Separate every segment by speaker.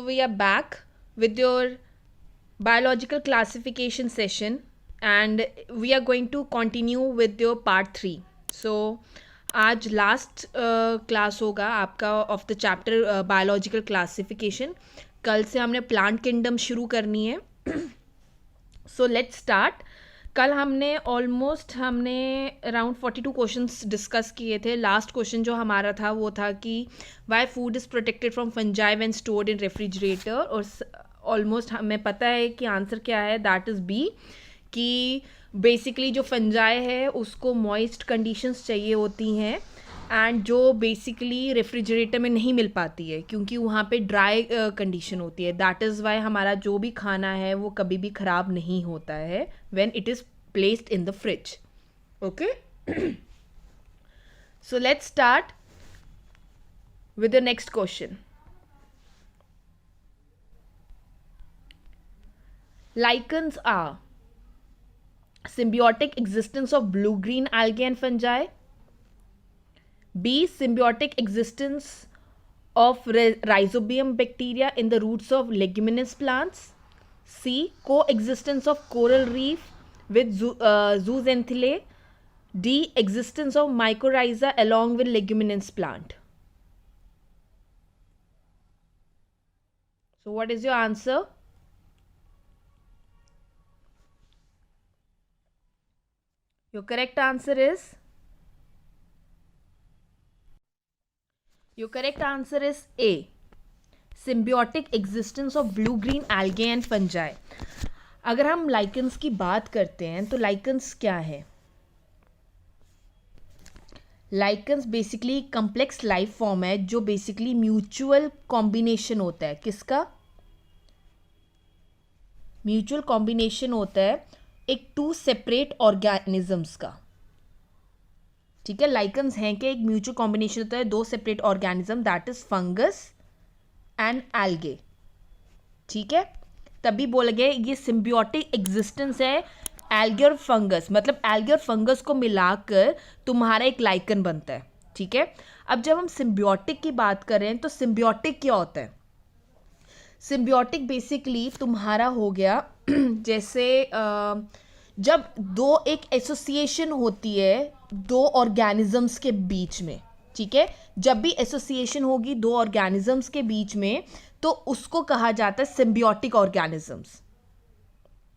Speaker 1: we are back with your biological classification session, and we are going to continue with your part 3. So आज last class होगा आपका of the chapter biological classification. कल से हमने plant kingdom शुरू करनी है. So let's start. कल हमने अराउंड 42 क्वेश्चंस डिस्कस किए थे. लास्ट क्वेश्चन जो हमारा था वो था कि why food is protected from fungi when stored in refrigerator, और ऑलमोस्ट हमें पता है कि आंसर क्या है. दैट इज़ बी, कि बेसिकली जो फंजाई है उसको मॉइस्ट कंडीशंस चाहिए होती हैं, एंड जो बेसिकली रेफ्रिजरेटर में नहीं मिल पाती है क्योंकि वहाँ पे ड्राई कंडीशन होती है. दैट इज़ वाई हमारा जो भी खाना है वो कभी भी ख़राब नहीं होता है when it is placed in the fridge. Okay, so let's start with the next question. Lichens are symbiotic existence of blue-green algae and fungi. B. Symbiotic existence of rhizobium bacteria in the roots of leguminous plants. C. Coexistence of coral reef with zooxanthellae. D. Existence of mycorrhiza along with leguminous plant. So what is your answer? Your correct answer is A. Symbiotic existence of blue-green algae and fungi. अगर हम lichens की बात करते हैं तो lichens क्या है? Lichens basically complex life form है जो बेसिकली म्यूचुअल कॉम्बिनेशन होता है. किसका? म्यूचुअल कॉम्बिनेशन होता है एक 2 सेपरेट ऑर्गेनिजम्स का. ठीक है, लाइकन्स हैं कि एक म्यूचुअल कॉम्बिनेशन होता है 2 separate organism, that is fungus and algae. ठीक है, तभी बोला गया ये सिम्बियोटिक एग्जिस्टेंस है एल्गे और फंगस, मतलब एल्गे और फंगस को मिलाकर तुम्हारा एक लाइकन बनता है. ठीक है, अब जब हम सिम्बियोटिक की बात करें तो सिम्बियोटिक क्या होता है? सिम्बियोटिक बेसिकली तुम्हारा हो गया जैसे जब एक एसोसिएशन होती है 2 ऑर्गेनिजम्स के बीच में. ठीक है, जब भी एसोसिएशन होगी 2 ऑर्गेनिजम्स के बीच में तो उसको कहा जाता है symbiotic organisms.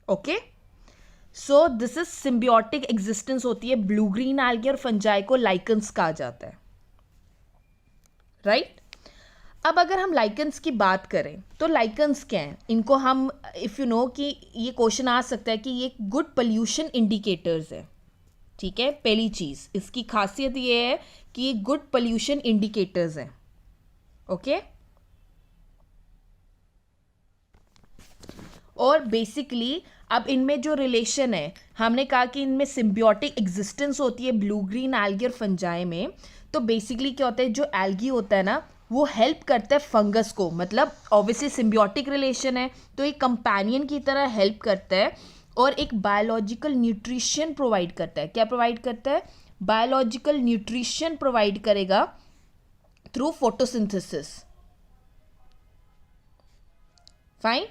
Speaker 1: Okay, so this is symbiotic existence होती है ब्लू ग्रीन एल्गे और फंजाई को लाइकन्स कहा जाता है. राइट, अब अगर हम लाइकन्स की बात करें तो लाइकन्स क्या हैं? इनको हम इफ़ यू नो कि ये क्वेश्चन आ सकता है कि ये गुड पोल्यूशन इंडिकेटर्स है. ठीक है, पहली चीज़ इसकी खासियत ये है कि ये गुड पोल्यूशन इंडिकेटर्स हैं. ओके, और बेसिकली अब इनमें जो रिलेशन है, हमने कहा कि इनमें सिम्बियोटिक एग्जिस्टेंस होती है ब्लू ग्रीन एल्गी और फंजाई में. तो बेसिकली क्या होता है, जो एल्गी होता है ना वो हेल्प करता है फंगस को, मतलब ऑब्वियसली सिम्बियोटिक रिलेशन है तो एक कंपेनियन की तरह हेल्प करता है और एक बायोलॉजिकल न्यूट्रिशन प्रोवाइड करता है. क्या प्रोवाइड करता है? बायोलॉजिकल न्यूट्रिशन प्रोवाइड करेगा थ्रू फोटोसिंथेसिस. फाइन.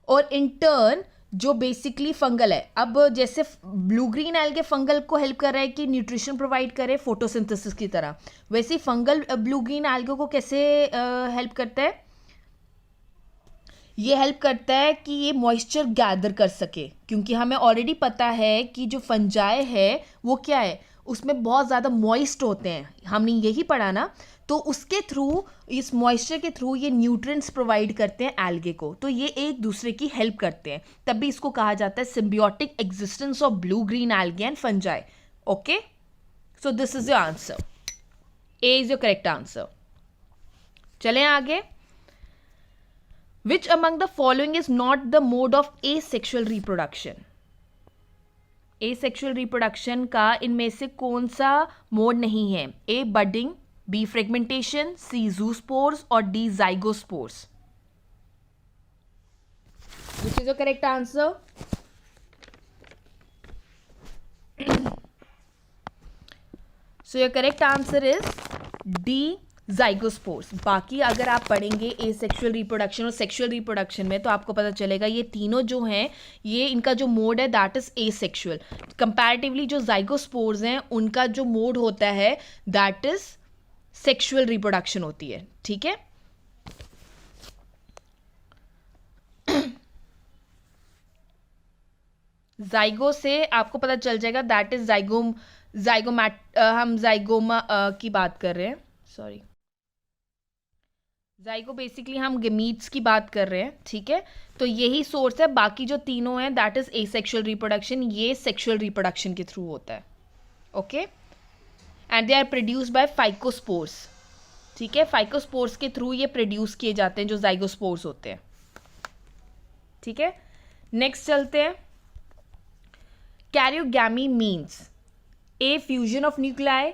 Speaker 1: और इन टर्न जो बेसिकली फंगल है, अब जैसे ब्लू ग्रीन एल्गे फंगल को हेल्प कर रहा है कि न्यूट्रिशन प्रोवाइड करे फोटोसिंथेसिस की तरह, वैसे ही फंगल ब्लू ग्रीन एल्गे को कैसे हेल्प करता है? ये हेल्प करता है कि ये मॉइस्चर गैदर कर सके, क्योंकि हमें ऑलरेडी पता है कि जो फंजाई है वो क्या है, उसमें बहुत ज़्यादा मॉइस्ट होते हैं, हमने यही पढ़ा ना. तो उसके थ्रू, इस मॉइस्चर के थ्रू ये न्यूट्रिएंट्स प्रोवाइड करते हैं एल्गे को, तो ये एक दूसरे की हेल्प करते हैं. तभी इसको कहा जाता है symbiotic existence of blue green algae and fungi. Okay, so this is your answer. A is your correct answer. चलें आगे. Which among the following is not the mode of asexual reproduction? Asexual reproduction का इनमें से कौन सा mode नहीं है? A. budding, B. fragmentation, C. zoospores और D. zygospores. Which is your correct answer? So your correct answer is D. Zygospores. बाकी अगर आप पढ़ेंगे एसेक्सुअल रिप्रोडक्शन और सेक्सुअल रिप्रोडक्शन में तो आपको पता चलेगा ये तीनों जो हैं ये इनका जो मोड है दैट इज एसेक्सुअल। कंपैरेटिवली जो जाइगोस्पोर्स हैं उनका जो मोड होता है दैट इज सेक्सुअल रिप्रोडक्शन होती है। ठीक है, जाइगो से आपको पता चल जाएगा दैट इज हम जाइगोमा की बात कर रहे हैं, सॉरी जाइगो बेसिकली हम गेमीट्स की बात कर रहे हैं। ठीक है, तो यही सोर्स है। बाकी जो तीनों हैं दैट इज एसेक्सुअल रिप्रोडक्शन, ये सेक्सुअल रिप्रोडक्शन के थ्रू होता है। Okay, and they are produced by phycospores. ठीक है, फाइकोस्पोर्स के थ्रू ये प्रोड्यूस किए जाते हैं जो जाइगोस्पोर्स होते हैं। ठीक है, नेक्स्ट चलते हैं। Karyogamy means a fusion of nuclei,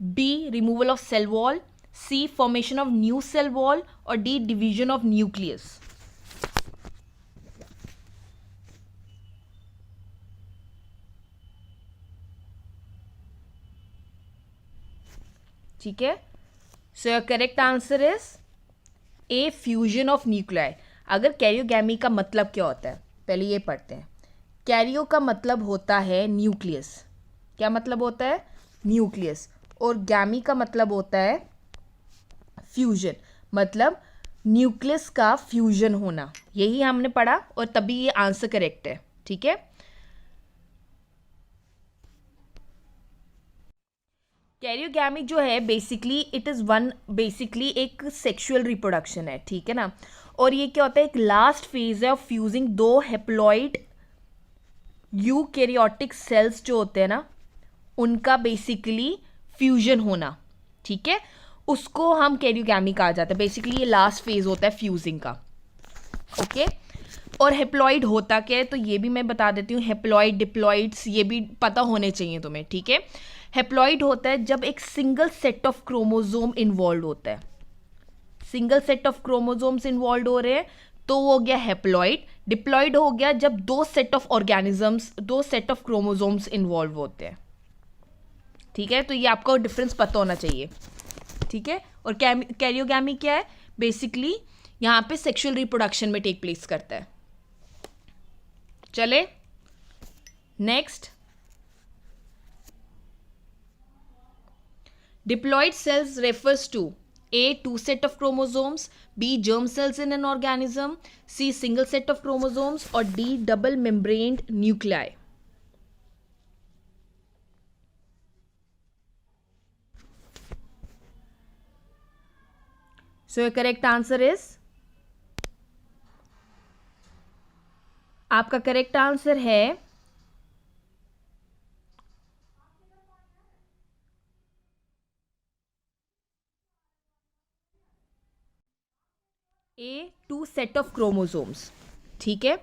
Speaker 1: B removal of cell wall, C formation of new cell wall और डी डिवीजन ऑफ न्यूक्लियस। ठीक है, so your correct answer is a fusion of nuclei. अगर karyogamy का मतलब क्या होता है पहले ये पढ़ते हैं। कैरियो का मतलब होता है न्यूक्लियस। क्या मतलब होता है? न्यूक्लियस। और गैमी का मतलब होता है फ्यूजन, मतलब न्यूक्लियस का फ्यूजन होना। यही हमने पढ़ा और तभी ये आंसर करेक्ट है। ठीक है, कैरियोगैमी जो है बेसिकली इट इज़ बेसिकली एक सेक्सुअल रिप्रोडक्शन है। ठीक है ना, और ये क्या होता है, एक लास्ट फेज है ऑफ फ्यूजिंग दो हेप्लॉइड यूकैरियोटिक सेल्स जो होते हैं ना उनका बेसिकली फ्यूजन होना। ठीक है, उसको हम कैरियोगैमी कहा जाता है। बेसिकली ये लास्ट फेज होता है फ्यूजिंग का। ओके, और हेप्लॉइड होता क्या है तो ये भी मैं बता देती हूँ। हेप्लॉइड, डिप्लॉइड्स ये भी पता होने चाहिए तुम्हें। ठीक है, हेप्लॉइड होता है जब एक single set of chromosome involve होता है। Single set of chromosomes involve हो रहे हैं तो वो हो गया हेप्लॉइड। डिप्लॉइड हो गया जब दो सेट ऑफ ऑर्गेनिजम्स, दो सेट ऑफ क्रोमोजोम्स इन्वॉल्व होते हैं। ठीक है, तो ये आपको डिफरेंस पता होना चाहिए। ठीक है, और कैरियोगैमी क्या है? बेसिकली यहाँ पे सेक्सुअल रिप्रोडक्शन में टेक प्लेस करता है। चले next, diploid cells refers to A, two set of chromosomes, B, germ cells in an organism, C, single set of chromosomes or D, double membraned nuclei. So your correct answer is, आपका correct answer है A, two set of chromosomes. ठीक है,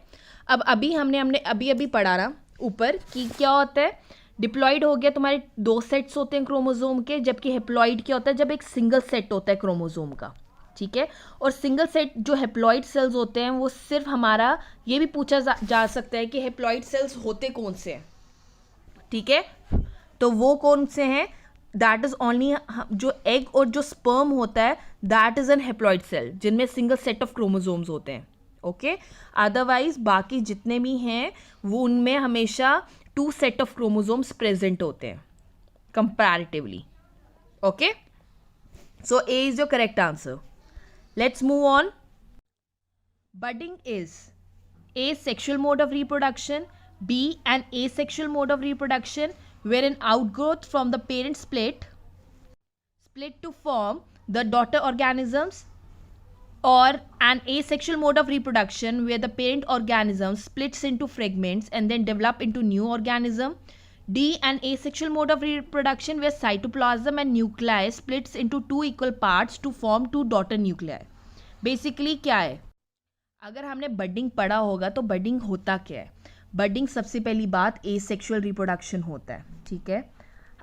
Speaker 1: अब हमने अभी पढ़ा ना ऊपर कि क्या होता है। डिप्लॉइड हो गया, तुम्हारे दो सेट्स होते हैं क्रोमोसोम के, जबकि हेप्लॉइड क्या होता है जब एक सिंगल सेट होता है क्रोमोसोम का। ठीक है, और सिंगल सेट जो हेप्लॉइड सेल्स होते हैं वो सिर्फ हमारा ये भी पूछा जा सकता है कि हेप्लॉइड सेल्स होते कौन से हैं। ठीक है, तो वो कौन से हैं? दैट इज ओनली जो एग और जो स्पर्म होता है that is an haploid cell जिनमें सिंगल सेट ऑफ क्रोमोसोम्स होते हैं। ओके, अदरवाइज बाकी जितने भी हैं वो उनमें हमेशा two set of chromosomes present होते हैं comparatively. Okay, so A is your correct answer. Let's move on. Budding is A, sexual mode of reproduction, B, an asexual mode of reproduction where an outgrowth from the parent split to form the daughter organisms, or an asexual mode of reproduction where the parent organism splits into fragments and then develop into new organism. D, an asexual mode of reproduction where cytoplasm and nuclei splits into two equal parts to form two daughter nuclei. Basically क्या है? अगर हमने budding पढ़ा होगा तो budding होता क्या है? बडिंग सबसे पहली बात एसेक्सुअल रिप्रोडक्शन होता है। ठीक है,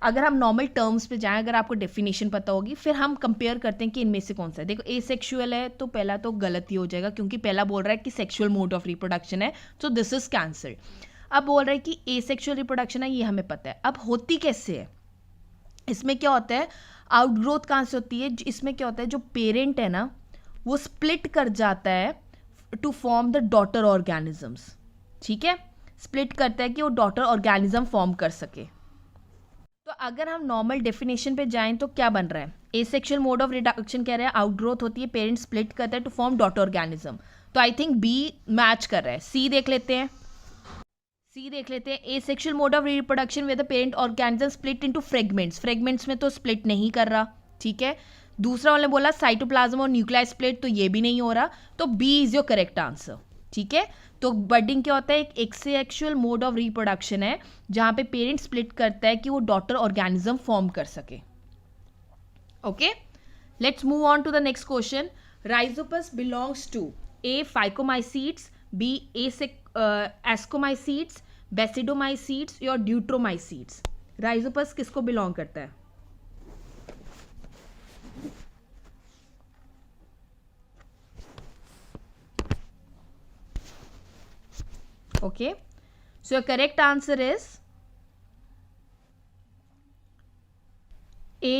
Speaker 1: अगर हम नॉर्मल टर्म्स पे जाएं, अगर आपको डेफिनेशन पता होगी, फिर हम कंपेयर करते हैं कि इनमें से कौन सा है। देखो एसेक्सुअल है तो पहला तो गलत ही हो जाएगा क्योंकि पहला बोल रहा है कि सेक्सुअल मोड ऑफ रिप्रोडक्शन है, सो दिस इज कैंसल्ड। अब बोल रहा है कि एसेक्सुअल रिप्रोडक्शन है, ये हमें पता है। अब होती कैसे है? इसमें क्या होता है, आउटग्रोथ कहाँ से होती है? इसमें क्या होता है, जो पेरेंट है ना वो स्प्लिट कर जाता है to form the daughter organisms, ठीक है, स्प्लिट करता है कि वो डॉटर ऑर्गेनिज्म फॉर्म कर सके। तो अगर हम नॉर्मल डेफिनेशन पे जाएं तो क्या बन रहा है? एसेक्सुअल मोड ऑफ रिडक्शन कह रहा है, आउटग्रोथ होती है, पेरेंट स्प्लिट करता है टू फॉर्म डॉटर ऑर्गेनिज्म। तो आई थिंक बी मैच कर रहा है। सी देख लेते हैं, सी देख लेते हैं। Asexual mode of reproduction with the parent organism split into fragments, fragments में तो स्प्लिट नहीं कर रहा, ठीक है। दूसरा वाले बोला साइटोप्लाज्म और न्यूक्लियाई स्प्लिट, तो ये भी नहीं हो रहा, तो B is your correct answer, ठीक है। तो बडिंग क्या होता है? एक एक्सेक्सुअल मोड ऑफ रिप्रोडक्शन है जहां पे पेरेंट स्प्लिट करता है कि वो डॉटर ऑर्गेनिज्म फॉर्म कर सके। Okay, let's move on to the next question. Rhizopus belongs to A phycomycetes, B ascomycetes, basidiomycetes या ड्यूट्रोमाइसीड्स। राइजोपस किसको बिलोंग करता है? Okay, so your correct answer is A,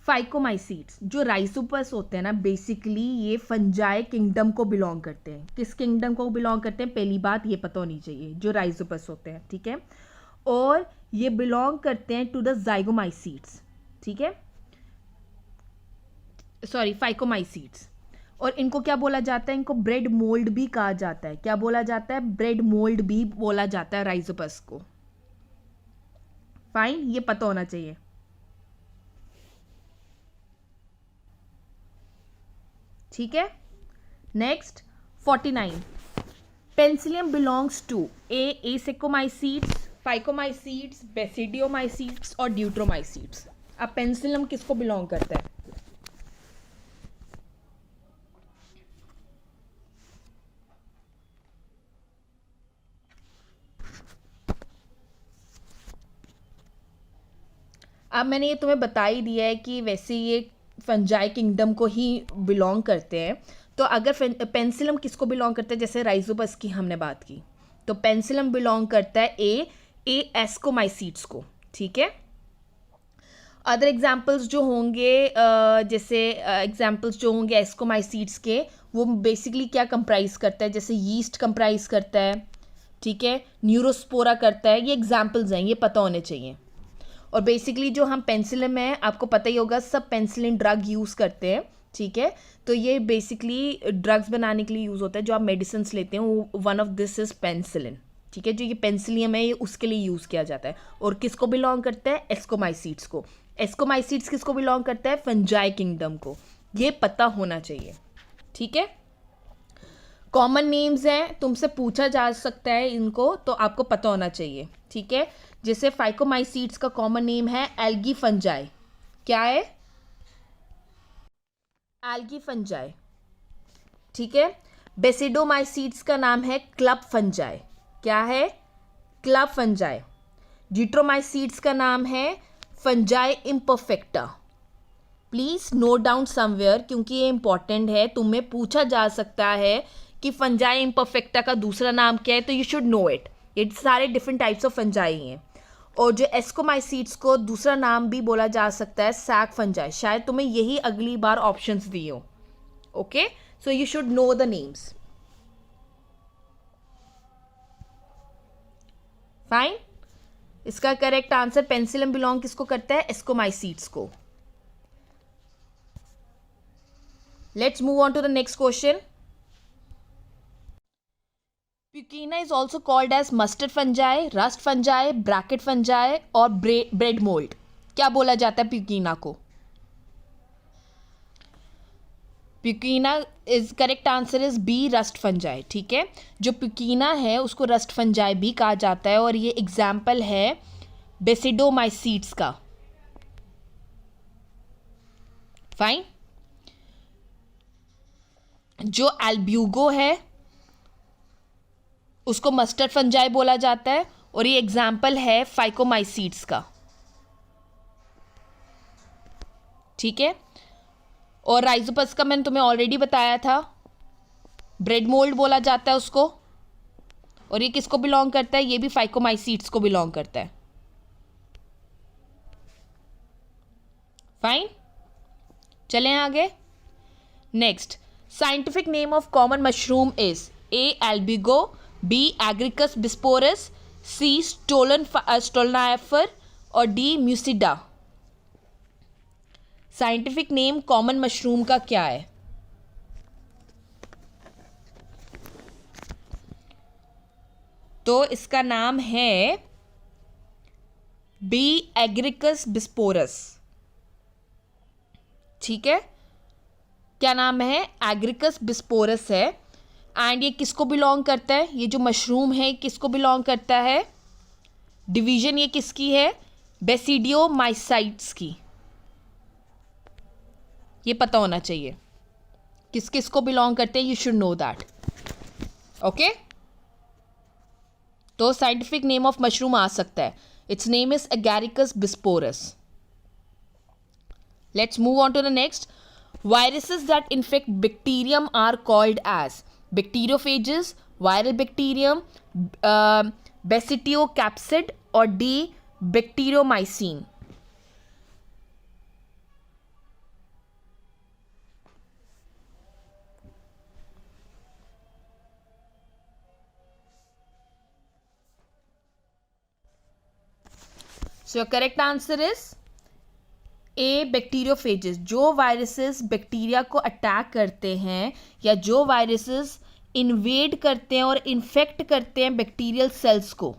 Speaker 1: फाइकोमाइसीड्स। जो राइसोपस होते हैं ना बेसिकली ये फंजाई किंगडम को बिलोंग करते हैं। किस किंगडम को बिलोंग करते हैं? पहली बात ये पता होनी चाहिए, जो राइसोपस होते हैं, ठीक है। और ये बिलोंग करते हैं टू द जाइगोमाइसीड्स, ठीक है, सॉरी फाइकोमाइसीड्स। और इनको क्या बोला जाता है? इनको ब्रेड मोल्ड भी कहा जाता है। क्या बोला जाता है? ब्रेड मोल्ड भी बोला जाता है राइजोपस को। फाइन, ये पता होना चाहिए। ठीक है, नेक्स्ट 49। पेंसिलियम बिलोंग्स टू ए एसेकोमाइसीड्स, फाइकोमाइसीड्स, बेसिडियोमाइसीड्स और ड्यूट्रोमाइसीड्स। अब पेंसिलियम किसको बिलोंग करता है? अब मैंने ये तुम्हें बता ही दिया है कि वैसे ये फंजाई किंगडम को ही बिलोंग करते हैं। तो अगर पेंसिलम किसको बिलोंग करता है? जैसे राइजोपस की हमने बात की, तो पेंसिलम बिलोंग करता है ए एस्कोमाइसीड्स को, ठीक है। अदर एग्जाम्पल्स जो होंगे जैसे एग्जाम्पल्स जो होंगे एस्कोमाइसीड्स के, वो बेसिकली क्या कंप्राइज करता है? जैसे यीस्ट कंप्राइज करता है, ठीक है, न्यूरोस्पोरा करता है। ये एग्जाम्पल्स हैं, ये पता होने चाहिए। और बेसिकली जो हम पेंसिलिन है, आपको पता ही होगा, सब पेंसिलिन ड्रग यूज़ करते हैं, ठीक है। तो ये बेसिकली ड्रग्स बनाने के लिए यूज़ होता है। जो आप मेडिसिन लेते हैं one of this is penicillin, ठीक है। जो ये पेंसिलियम है ये उसके लिए यूज़ किया जाता है। और किसको बिलोंग करता है? एस्कोमाइसीड्स को। एस्कोमाइसीड्स किसको बिलोंग करता है? फंजाई किंगडम को। ये पता होना चाहिए, ठीक है। कॉमन नेम्स हैं, तुमसे पूछा जा सकता है इनको, तो आपको पता होना चाहिए, ठीक है। जैसे फाइकोमाइसीड्स का कॉमन नेम है एल्गी फंजाई। क्या है? एल्गी फंजाई, ठीक है। बेसिडोमाइसीड्स का नाम है क्लब फंजाई। क्या है? Club fungi. ड्यूट्रोमाइसीड्स का नाम है fungi imperfecta. Please note down somewhere, क्योंकि ये इंपॉर्टेंट है, तुम्हें पूछा जा सकता है कि फंजाई इम्परफेक्टा का दूसरा नाम क्या है, तो यू शुड नो इट। ये सारे डिफरेंट टाइप्स ऑफ फंजाई हैं। और जो एस्कोमाइसीड्स को दूसरा नाम भी बोला जा सकता है सैक फंजाई। शायद तुम्हें यही अगली बार ऑप्शंस दिए हो, okay. So you should know the names. Fine, इसका करेक्ट आंसर पेंसिलियम बिलोंग किसको करता है? एस्कोमाइसीड्स को। Let's move on to the next question. Pucina is also called as mustard fungi, rust fungi, bracket fungi और bread mold। क्या बोला जाता है प्यूकिना को? Puccinia is correct answer is B, rust fungi, ठीक है। जो प्यूकिना है उसको रस्ट फंजाई भी कहा जाता है। और ये एग्जाम्पल है बेसिडोमाइसीड्स का। फाइन। जो एल्ब्यूगो है उसको मस्टर्ड फंजाई बोला जाता है। और ये एग्जाम्पल है फाइकोमाइसीड्स का, ठीक है। और राइजोपस का मैंने तुम्हें ऑलरेडी बताया था, ब्रेड मोल्ड बोला जाता है उसको। और ये किसको बिलोंग करता है? ये भी फाइकोमाइसीड्स को बिलोंग करता है। फाइन, चलें आगे. Next, scientific name of common mushroom is A albugo, B agaricus bisporus, C stolonifer और D mucida. Scientific name common mushroom का क्या है? तो इसका नाम है बी एग्रिकस बिस्पोरस. ठीक है, क्या नाम है? एग्रिकस बिस्पोरस है. एंड ये किसको बिलोंग करता है? ये जो मशरूम है किसको बिलोंग करता है? डिवीजन ये किसकी है? बेसिडियोमाइसाइट्स की. ये पता होना चाहिए किस किस को बिलोंग करते हैं. You should know that. Okay, तो साइंटिफिक नेम ऑफ मशरूम आ सकता है. It's name is agaricus bisporus. Let's move on to the next. Viruses that infect bacterium are called as bacteriophages, viral bacterium, Basidiocapsid or D. Bacteriomycin. So your correct answer is A bacteriophages. जो viruses bacteria को attack करते हैं या जो viruses invade करते हैं और infect करते हैं बैक्टीरियल सेल्स को,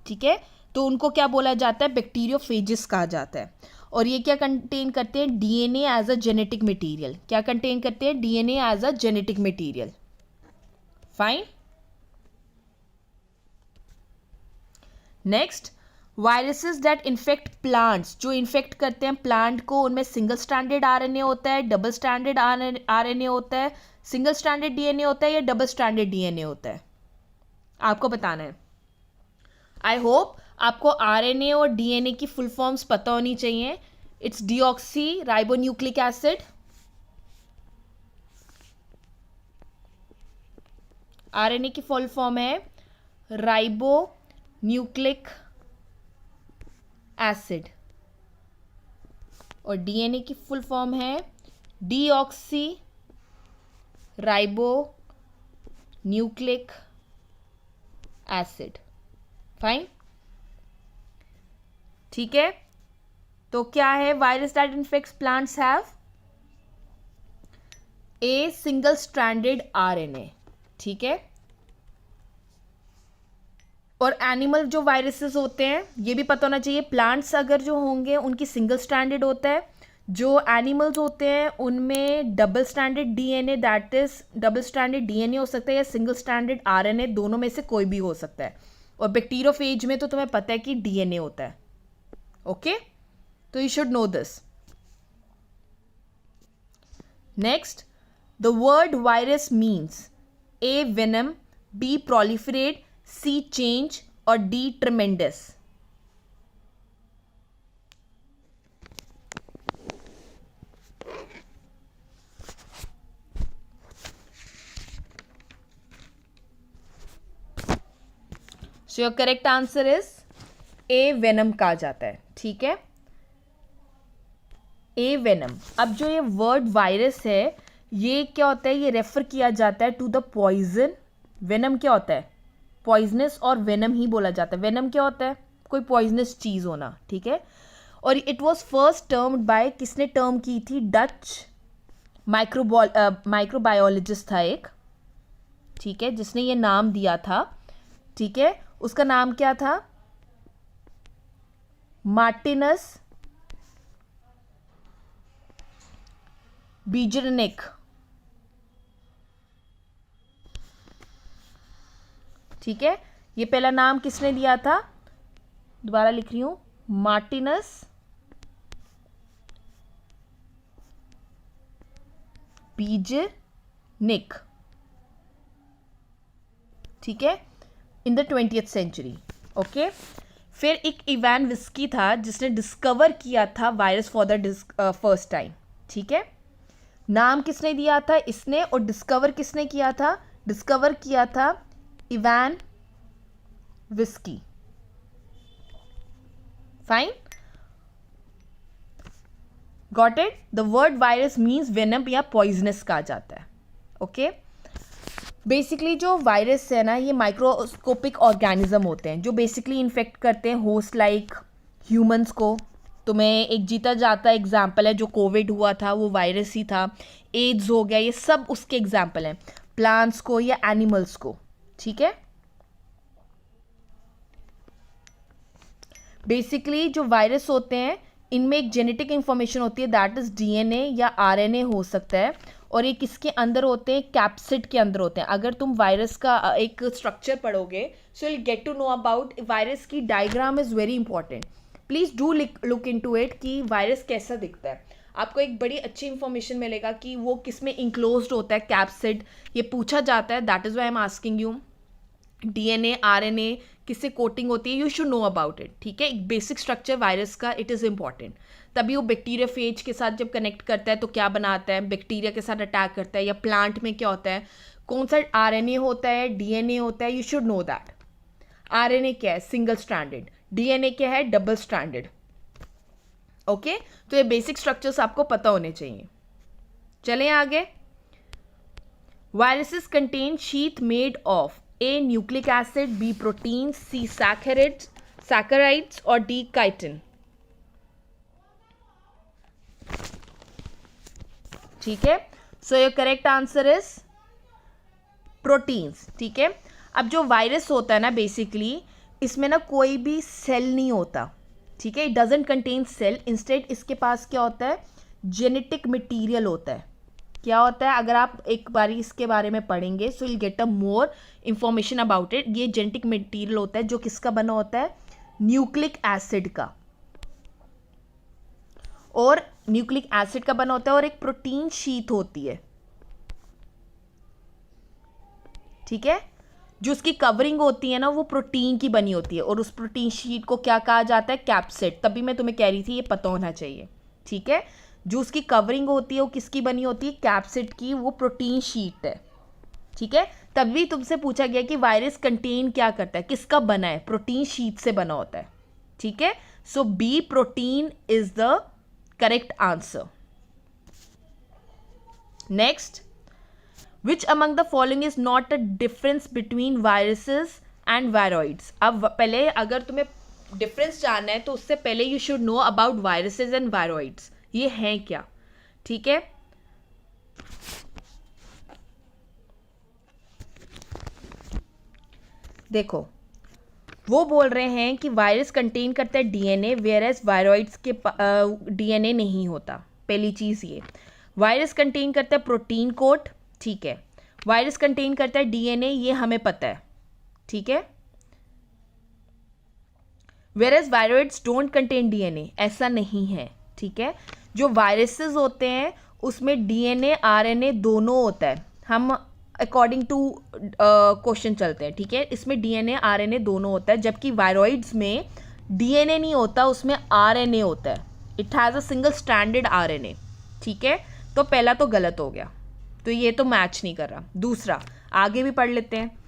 Speaker 1: ठीक है, तो उनको क्या बोला जाता है? बैक्टीरियोफेजेस कहा जाता है. और ये क्या कंटेन करते हैं? DNA as a genetic material. क्या कंटेन करते हैं? DNA as a genetic material. Fine. Next, viruses that infect plants. जो इन्फेक्ट करते हैं प्लांट को, उनमें सिंगल स्ट्रैंडेड आरएनए होता है, डबल स्ट्रैंडेड आरएनए होता है, सिंगल स्ट्रैंडेड डीएनए होता है या डबल स्ट्रैंडेड डीएनए होता है? आपको बताना है. आई होप आपको आरएनए और डीएनए की फुल फॉर्म्स पता होनी चाहिए. It's deoxy ribonucleic acid. RNA की फुल फॉर्म है राइबोन्यूक्लिक एसिड और डीएनए की फुल फॉर्म है deoxy ribo nucleic acid. Fine. ठीक है, तो क्या है? Virus that infects plants have a single stranded RNA. ठीक है, और एनिमल जो वायरसेस होते हैं ये भी पता होना चाहिए. प्लांट्स अगर जो होंगे उनकी सिंगल स्ट्रैंडेड होता है. जो एनिमल्स होते हैं उनमें double stranded DNA, that is double stranded DNA हो सकता है या सिंगल स्ट्रैंडेड आरएनए, दोनों में से कोई भी हो सकता है. और बैक्टीरियोफेज में तो तुम्हें पता है कि डीएनए होता है. ओके, तो you should know this. Next, the word virus means A venom, B proliferate, C change और D tremendous. So your correct answer is A venom कहा जाता है. ठीक है, ए वेनम. अब जो ये वर्ड वायरस है ये क्या होता है? ये रेफर किया जाता है टू द पॉइजन. वेनम क्या होता है? पॉइजनस, और वेनम ही बोला जाता है. वेनम क्या होता है? कोई पॉइजनस चीज होना. ठीक है, और it was first termed by, किसने टर्म की थी? डच माइक्रोबायोलॉजिस्ट था एक. ठीक है, जिसने ये नाम दिया था. ठीक है, उसका नाम क्या था? मार्टिनस बीजरनिक. ठीक है, ये पहला नाम किसने दिया था? दोबारा लिख रही हूं, मार्टिनस बीजरनिक. ठीक है, in the 20th century. Okay, फिर एक इवान विस्की था जिसने डिस्कवर किया था virus for the first time. ठीक है, नाम किसने दिया था? इसने. और डिस्कवर किसने किया था? डिस्कवर किया था Ivan whisky. Fine. Got it? The word virus means venom या पॉइजनस कहा जाता है. ओके, बेसिकली जो वायरस है ना, ये माइक्रोस्कोपिक ऑर्गेनिज्म होते हैं जो बेसिकली इन्फेक्ट करते हैं होस्ट लाइक ह्यूमंस को. तुम्हें एक जीता जाता एग्जाम्पल है, जो कोविड हुआ था वो वायरस ही था. एड्स हो गया, ये सब उसके एग्जाम्पल हैं, प्लांट्स को या एनिमल्स को. ठीक है, बेसिकली जो वायरस होते हैं इनमें एक जेनेटिक इंफॉर्मेशन होती है, दैट इज डीएनए या आरएनए हो सकता है, और ये किसके अंदर होते हैं? कैप्सिड के अंदर होते हैं. अगर तुम वायरस का एक स्ट्रक्चर पढ़ोगे, so will get to know about virus की diagram is very important. Please do look into it कि वायरस कैसा दिखता है. आपको एक बड़ी अच्छी इंफॉर्मेशन मिलेगा कि वो किस में इंक्लोज्ड होता है, कैप्सिड. ये पूछा जाता है, that is why I am asking you. DNA RNA किससे कोटिंग होती है, you should know about it. ठीक है, एक बेसिक स्ट्रक्चर वायरस का, इट इज़ इंपॉर्टेंट. तभी वो बैक्टीरिया फेज के साथ जब कनेक्ट करता है तो क्या बनाता है, बैक्टीरिया के साथ अटैक करता है. या प्लांट में क्या होता है, कौन सा आरएनए होता है, डीएनए होता है, you should know that. RNA क्या है? Single stranded. डीएनए क्या है? Double stranded. ओके, तो ये बेसिक स्ट्रक्चर्स आपको पता होने चाहिए. चलें आगे. Viruses contain sheath made of A. nucleic acid, B. proteins, C. saccharides और D. chitin. ठीक है, so your correct answer is proteins. ठीक है, अब जो वायरस होता है ना, बेसिकली इसमें ना कोई भी सेल नहीं होता. ठीक है, it doesn't contain cell. Instead इसके पास क्या होता है? जेनेटिक मटीरियल होता है. क्या होता है? अगर आप एक बारी इसके बारे में पढ़ेंगे, सो will get a more information about it. ये जेनेटिक मटेरियल होता है जो किसका बना होता है? न्यूक्लिक एसिड का. और न्यूक्लिक एसिड का बना होता है, और एक प्रोटीन शीट होती है. ठीक है, जो उसकी कवरिंग होती है ना, वो प्रोटीन की बनी होती है, और उस प्रोटीन शीट को क्या कहा जाता है? कैप्सिड. तभी मैं तुम्हें कह रही थी ये पता होना चाहिए. ठीक है, जो उसकी कवरिंग होती है वो किसकी बनी होती है? कैप्सिड की. वो प्रोटीन शीट है. ठीक है, तभी तुमसे पूछा गया कि वायरस कंटेन क्या करता है, किसका बना है? प्रोटीन शीट से बना होता है. ठीक है, so B protein is the correct answer. Next, which among the following is not a difference between viruses and viroids. अब पहले अगर तुम्हें डिफरेंस जानना है तो उससे पहले you should know about viruses and viroids. ये हैं क्या? ठीक है, देखो, वो बोल रहे हैं कि वायरस कंटेन करता है डीएनए, वेयर एज वायरॉइड्स के डीएनए नहीं होता. पहली चीज़ ये. वायरस कंटेन करता है प्रोटीन कोट. ठीक है, वायरस कंटेन करता है डीएनए, ये हमें पता है. ठीक है, whereas viroids don't contain DNA, ऐसा नहीं है. ठीक है, जो वायरसेस होते हैं उसमें डीएनए आरएनए दोनों होता है. हम अकॉर्डिंग टू क्वेश्चन चलते हैं. ठीक है, इसमें डीएनए आरएनए दोनों होता है, जबकि वायरॉइड्स में डीएनए नहीं होता, उसमें आरएनए होता है. It has a single stranded RNA. ठीक है, तो पहला तो गलत हो गया, तो ये तो मैच नहीं कर रहा. दूसरा, आगे भी पढ़ लेते हैं.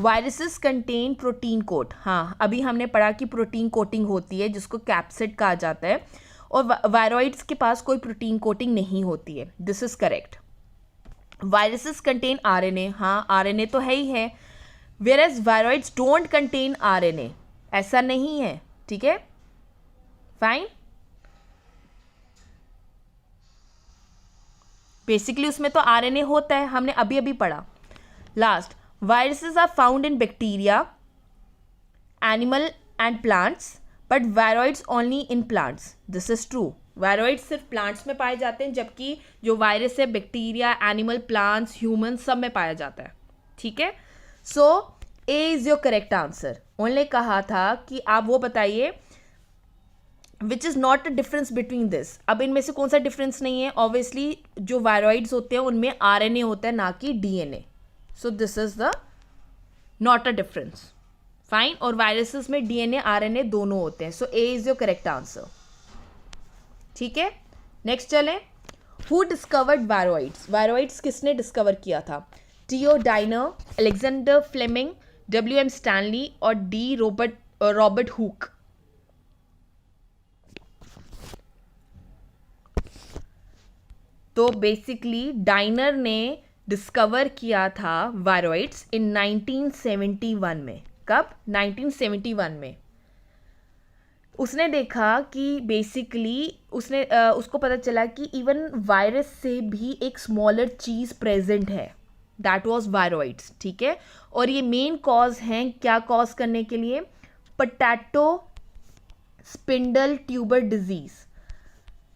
Speaker 1: Viruses contain protein coat. हाँ, अभी हमने पढ़ा कि प्रोटीन कोटिंग होती है जिसको कैप्सिड कहा जाता है, और वायरॉइड्स के पास कोई प्रोटीन कोटिंग नहीं होती है. This is correct. Viruses contain RNA. हाँ, आरएनए तो है ही है. Whereas viroids don't contain RNA, ऐसा नहीं है. ठीक है, फाइन. बेसिकली उसमें तो आरएनए होता है, हमने अभी अभी पढ़ा. Last, viruses are found in bacteria, animal and plants, but viroids only in plants. This is true. Viroids सिर्फ प्लांट्स में पाए जाते हैं, जबकि जो वायरस है बैक्टीरिया, एनिमल, प्लांट्स, ह्यूमन सब में पाया जाता है. ठीक है, सो A is your correct answer. उन्होंने कहा था कि आप वो बताइए which is not a difference between this. अब इनमें से कौन सा डिफरेंस नहीं है? ऑब्वियसली जो वायरॉइड्स होते हैं उनमें आरएनए होता है, ना कि DNA. So this is the not a difference. Fine. और वायरसेस में डीएनए आरएनए दोनों होते हैं. So A is your correct answer. ठीक है, नेक्स्ट चलें. Who discovered viroids. वायरॉइड्स किसने डिस्कवर किया था? T O Diener, Alexander Fleming, W M. Stanley और डी रॉबर्ट हुक. तो बेसिकली डाइनर ने डिस्कवर किया था वायरॉइड्स इन 1971 में. कब? 1971 में. उसने देखा कि बेसिकली उसको पता चला कि इवन वायरस से भी एक स्मॉलर चीज़ प्रेजेंट है, दैट वाज वायरॉइड्स. ठीक है, और ये मेन कॉज हैं क्या कॉज करने के लिए? Potato spindle tuber disease.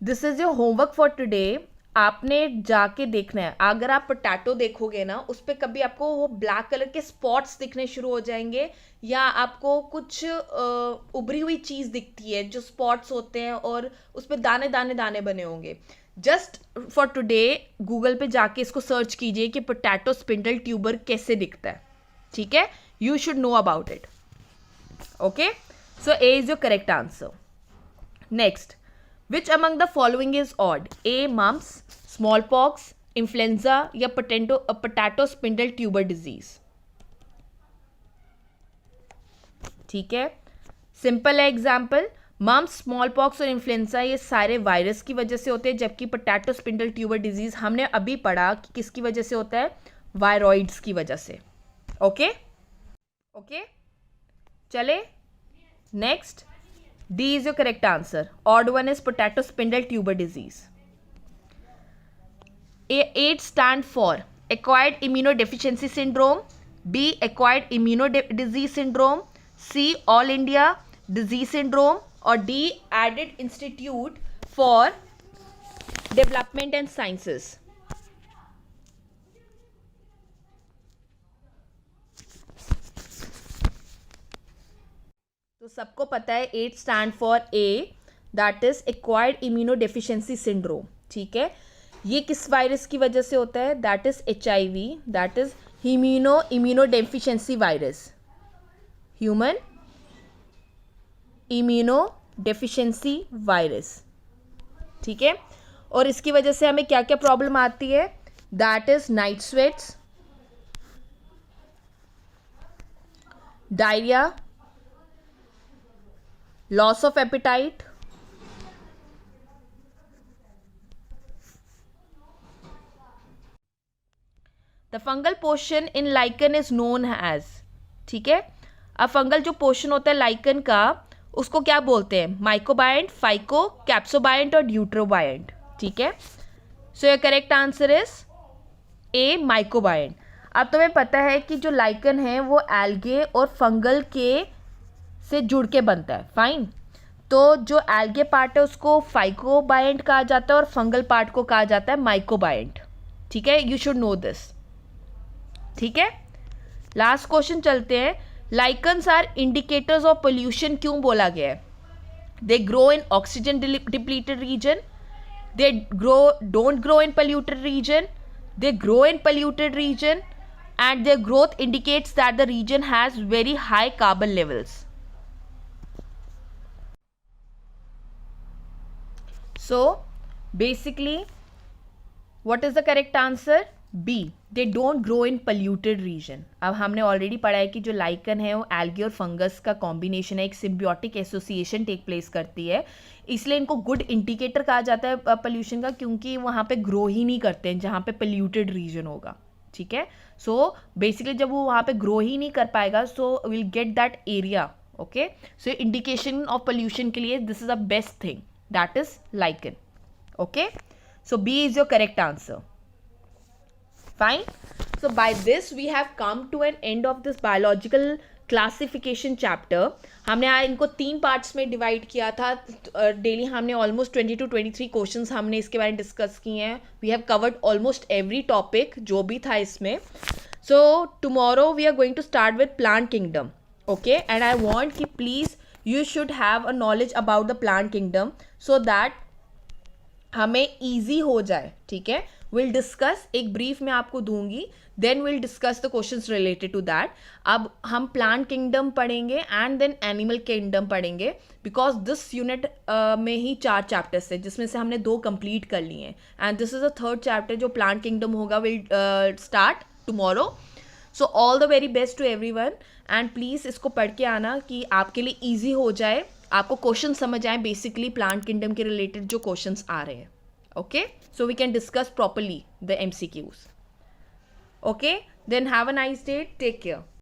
Speaker 1: This is your homework for today. आपने जाके देखना है. अगर आप पोटैटो देखोगे ना, उस पर कभी आपको वो ब्लैक कलर के स्पॉट्स दिखने शुरू हो जाएंगे, या आपको कुछ उभरी हुई चीज़ दिखती है जो स्पॉट्स होते हैं और उस पर दाने दाने दाने बने होंगे. जस्ट फॉर टुडे गूगल पे जाके इसको सर्च कीजिए कि पोटैटो स्पिंडल ट्यूबर कैसे दिखता है. ठीक है, you should know about it. Okay, so A is your correct answer. Next, which among the following is odd? A. mumps, smallpox, influenza या potato spindle tuber disease. ठीक है, सिंपल है example. Mums, small pox और influenza ये सारे virus की वजह से होते हैं, जबकि पोटैटो स्पिंडल ट्यूबर डिजीज हमने अभी पढ़ा कि किसकी वजह से होता है? वायरॉइड्स की वजह से. ओके ओके, चले next. D is your correct answer. Odd one is potato spindle tuber disease. A stand for acquired immunodeficiency syndrome, B acquired immunodisease syndrome, C all India disease syndrome, or D added institute for development and sciences. तो सबको पता है 8 stand for a, that is acquired immunodeficiency syndrome. ठीक है, ये किस virus की वजह से होता है? That is HIV, that is immunodeficiency virus, human immunodeficiency virus. ठीक है, और इसकी वजह से हमें क्या क्या प्रॉब्लम आती है? That is night sweats, diarrhoea, loss of appetite, the fungal portion in lichen is known as. ठीक है, अब फंगल जो पोर्शन होता है लाइकन का, उसको क्या बोलते हैं? माइकोबायंट, फाइको, कैप्सोबायंट और ड्यूट्रोबायंट. ठीक है, so your correct answer is A, mycobiont. अब तुम्हें पता है कि जो लाइकन है वो एल्गे और फंगल के से जुड़ के बनता है. फाइन, तो जो एल्गे पार्ट है उसको फाइकोबायंट कहा जाता है और फंगल पार्ट को कहा जाता है माइकोबायंट. ठीक है, यू शुड नो दिस. ठीक है, लास्ट क्वेश्चन चलते हैं. Lichens are indicators of pollution क्यों बोला गया है? They grow in oxygen depleted region, they don't grow in polluted region, they grow in polluted region, and their growth indicates that the region has very high carbon levels. So basically what is the correct answer? B, they don't grow in polluted region. अब हमने already पढ़ा है कि जो lichen है वो algae और fungus का कॉम्बिनेशन है, एक सिम्बियोटिक एसोसिएशन टेक प्लेस करती है, इसलिए इनको गुड इंडिकेटर कहा जाता है पोल्यूशन का, क्योंकि वहाँ पे ग्रो ही नहीं करते हैं जहाँ पे पोल्यूटेड रीजन होगा. ठीक है, सो बेसिकली जब वो वहाँ पे ग्रो ही नहीं कर पाएगा, so will get that area. Okay, so indication of pollution के लिए this is a best thing, that is lichen. Okay, so B is your correct answer. Fine. So by this we have come to an end of this biological classification chapter. हमने आज इनको 3 parts में divide किया था. Daily हमने almost 20 to 23 questions हमने इसके बारे में डिस्कस किए हैं. We have covered almost every topic जो भी था इसमें. So tomorrow we are going to start with plant kingdom. Okay, and I want कि please you should have a knowledge about the plant kingdom so that हमें easy हो जाए. ठीक है, विल डिस्कस, एक ब्रीफ में आपको दूंगी, then will discuss the questions related to that. अब हम प्लांट किंगडम पढ़ेंगे एंड देन एनिमल किंगडम पढ़ेंगे, बिकॉज दिस यूनिट में ही 4 चैप्टर्स है, जिसमें से हमने 2 कंप्लीट कर लिए हैं, and this is a 3rd chapter जो प्लांट किंगडम होगा, will start tomorrow. So all the very best to everyone, and please इसको पढ़ के आना कि आपके लिए ईजी हो जाए, आपको क्वेश्चन समझ आए, बेसिकली प्लांट किंगडम के रिलेटेड जो क्वेश्चंस आ रहे हैं. Okay, so we can discuss properly the MCQs. Okay, then have a nice day. Take care.